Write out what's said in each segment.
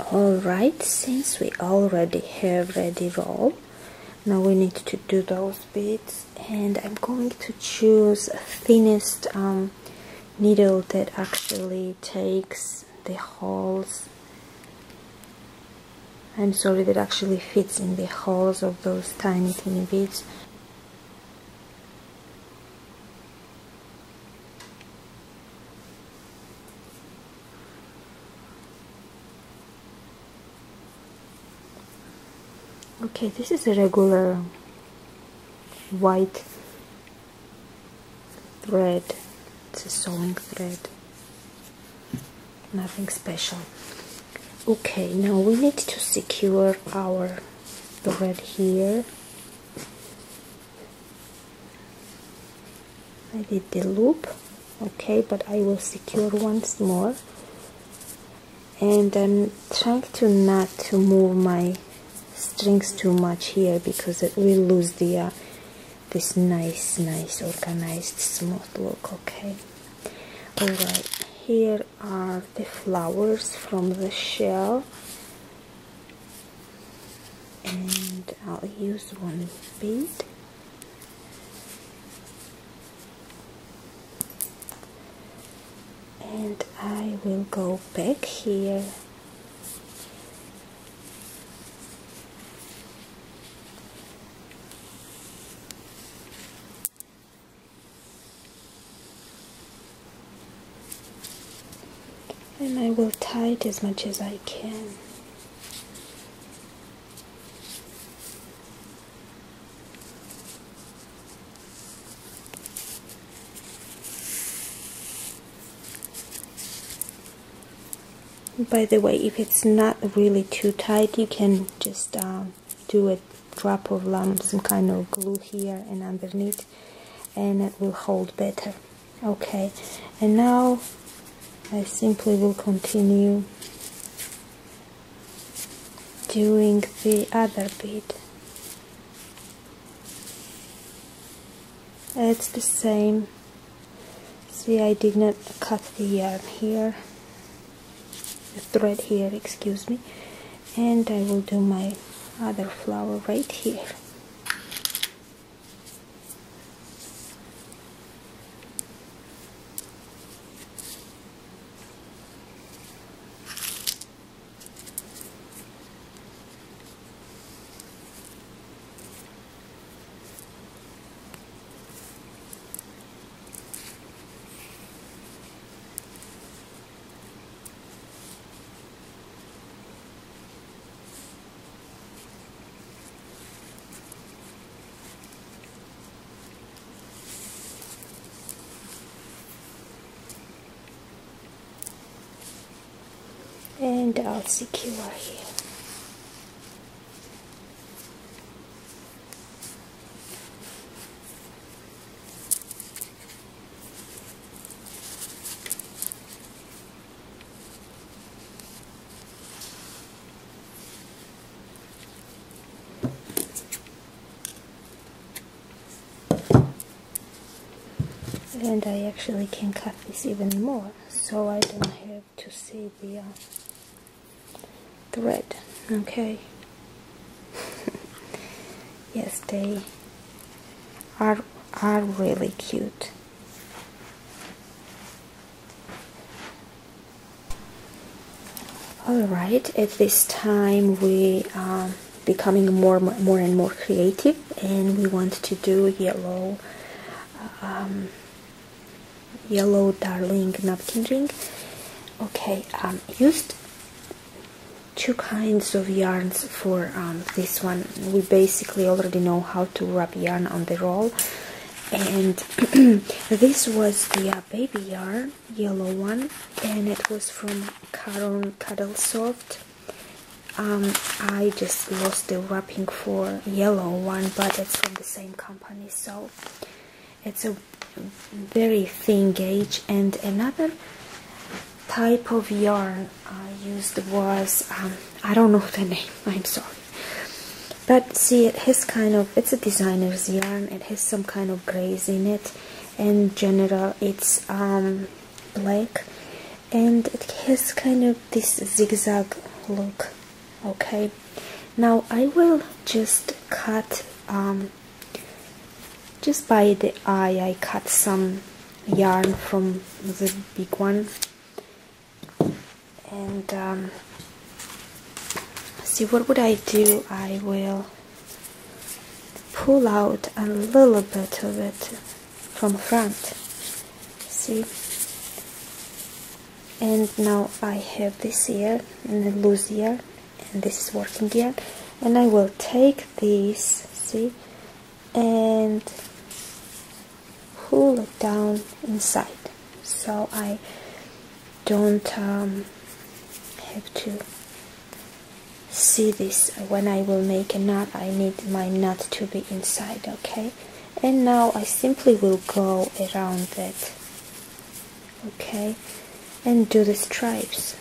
Alright, since we already have ready roll, now we need to do those beads, and I'm going to choose thinnest needle that actually takes the holes. I'm sorry, that actually fits in the holes of those tiny beads. Okay, this is a regular white thread. It's a sewing thread, nothing special. Okay, now we need to secure our thread here. I did the loop, okay, but I will secure once more, and I'm trying to not to move my strings too much here, because it will lose the this nice organized smooth look. Okay, alright, here are the flowers from the shell, and I'll use one bead. And I will go back here and I will tie it as much as I can. By the way, if it's not really too tight, you can just do a drop of some kind of glue here and underneath, and it will hold better. Okay, and now I simply will continue doing the other bead. It's the same. See, I did not cut the yarn here, the thread here, excuse me, and I will do my other flower right here. And I'll secure here. And I actually can cut this even more, so I don't have to see the thread. Okay. Yes, they are really cute. Alright, at this time we are becoming more and more creative, and we want to do yellow darling napkin ring. Okay, used two kinds of yarns for this one. We basically already know how to wrap yarn on the roll, and this was the baby yarn, yellow one, and it was from Cuddle Soft. I just lost the wrapping for yellow one, but it's from the same company, so it's a very thin gauge. And another type of yarn I used was I don't know the name, I'm sorry, but see, it has kind of, it's a designer's yarn, it has some kind of grays in it. In general, it's black, and it has kind of this zigzag look. Okay, now I will just cut just by the eye. I cut some yarn from the big one, and see, what would I do? I will pull out a little bit of it from front, see, and now I have this here and a loose yarn, and this is working yarn, and I will take this, see, and pull it down inside, so I don't have to see this. When I will make a knot, I need my knot to be inside. Okay, and now I simply will go around it, okay, and do the stripes.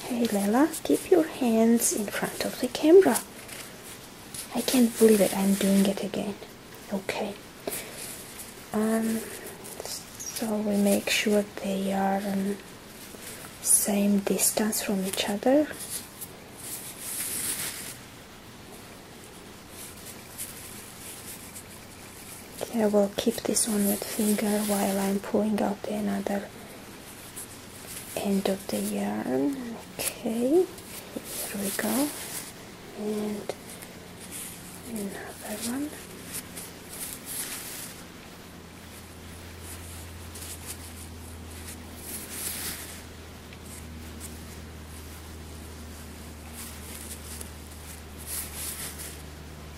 Hey Lela, keep your hands in front of the camera. I can't believe it, I'm doing it again. Okay, so we make sure they are same distance from each other. Okay, I will keep this one with finger while I'm pulling out the another end of the yarn. Okay, here we go, and another one.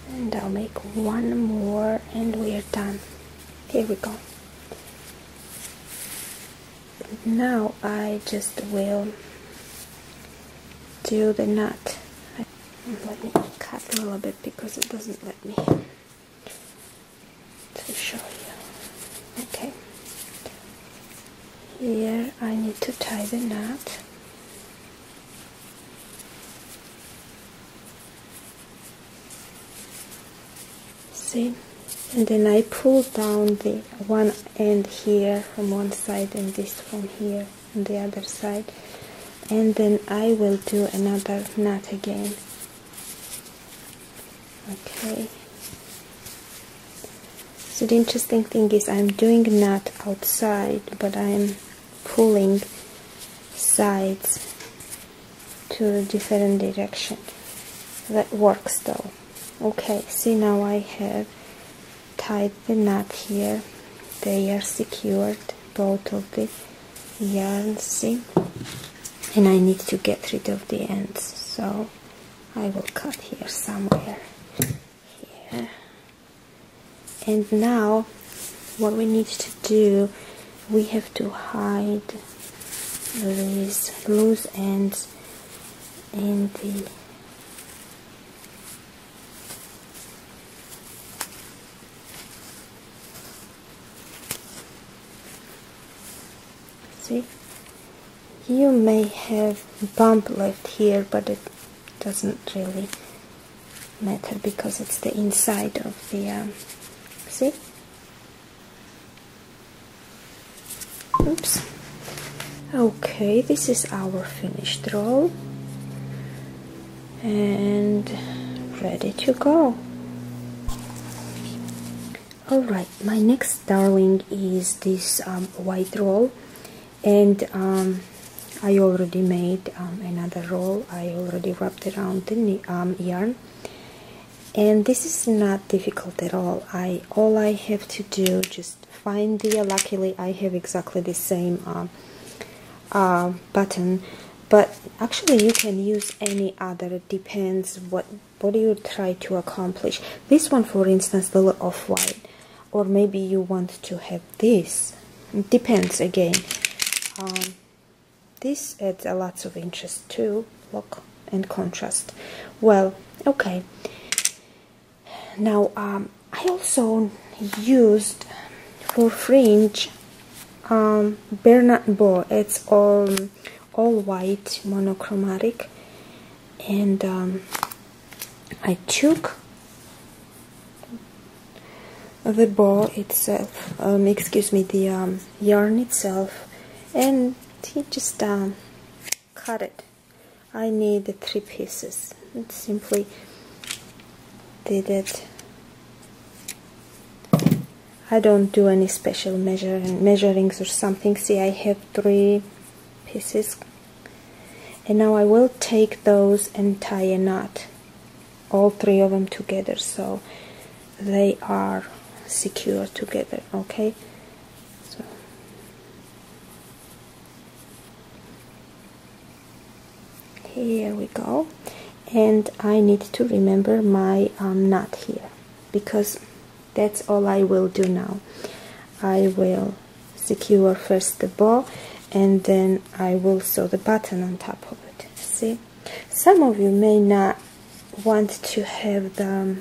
And I'll make one more and we are done. Here we go. Now I just will do the knot. Let me cut a little bit because it doesn't let me to show you. Okay. Here I need to tie the knot. See? And then I pull down the one end here from one side and this from here on the other side, and then I will do another knot again. Okay, so the interesting thing is I'm doing a knot outside, but I'm pulling sides to a different direction. That works though. Okay, see, now I have tied the knot here. They are secured, both of the yarns, see, and I need to get rid of the ends, so I will cut here somewhere, here. And now what we need to do, we have to hide these loose ends in the see, you may have bump left here, but it doesn't really matter because it's the inside of the see. Oops. Okay, this is our finished roll and ready to go. Alright, my next darling is this white roll, and I already made another roll. I already wrapped around the yarn, and this is not difficult at all. All I have to do, just find the, luckily I have exactly the same button, but actually you can use any other. It depends what you try to accomplish. This one, for instance, the off-white, or maybe you want to have this. It depends again. This adds a lot of interest too, look, and contrast. Well, okay. Now I also used for fringe Bernard Bow. It's all white, monochromatic, and I took the bow itself, excuse me, the yarn itself, and he just cut it. I need the 3 pieces. And simply did it. I don't do any special measurings or something. See, I have 3 pieces, and now I will take those and tie a knot, all 3 of them together, so they are secure together. Okay, so here we go, and I need to remember my knot here, because that's all I will do now. I will secure first the bow, and then I will sew the button on top of it. See, some of you may not want to have the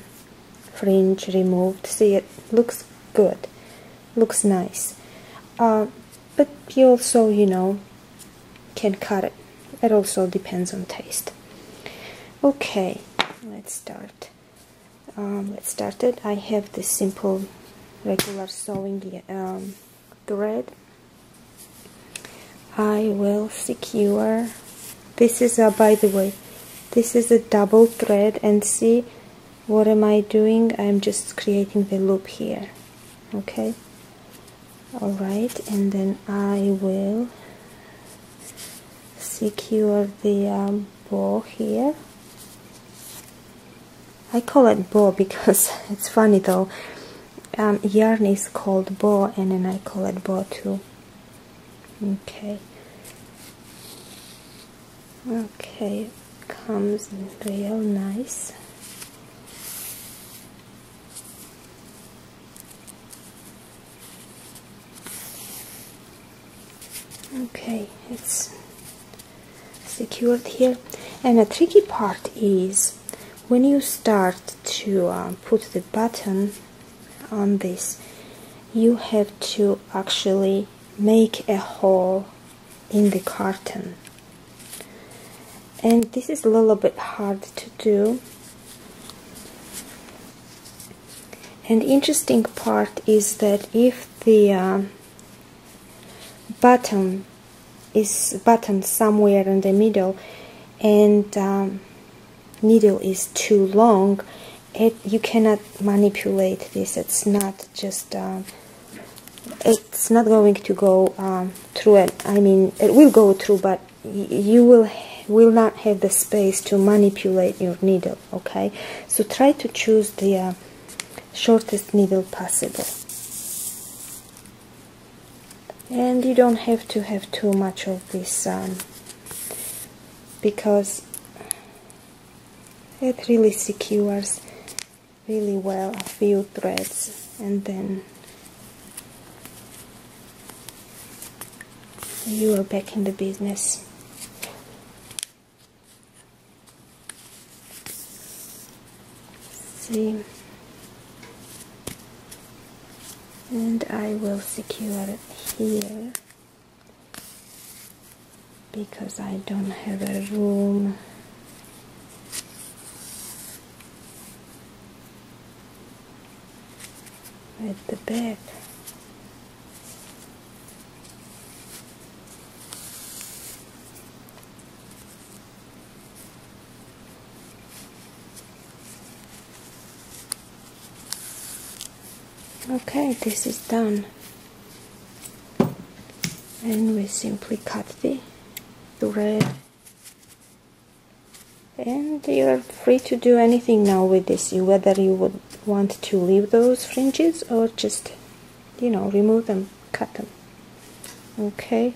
fringe removed. See, it looks good, looks nice, but you also, you know, can cut it. It also depends on taste. Okay, let's start. Let's start it. I have this simple regular sewing thread. I will secure. This is by the way, this is a double thread, and see what am I doing? I'm just creating the loop here. Okay, alright, and then I will secure the bow here. I call it bow because it's funny though, yarn is called bow, and then I call it bow too. Okay, okay, comes real nice. Okay, it's secured here, and a tricky part is when you start to put the button on this, you have to actually make a hole in the carton, and this is a little bit hard to do. And the interesting part is that if the button is buttoned somewhere in the middle, and needle is too long, you cannot manipulate this. It's not just it's not going to go through it. I mean, it will go through, but you will not have the space to manipulate your needle. Okay, so try to choose the shortest needle possible, and you don't have to have too much of this because it really secures really well a few threads, and then you are back in the business. See, and I will secure it here because I don't have a room at the back. Okay, this is done, and we simply cut the thread, and you're free to do anything now with this, whether you would want to leave those fringes or just, you know, remove them, cut them. Okay.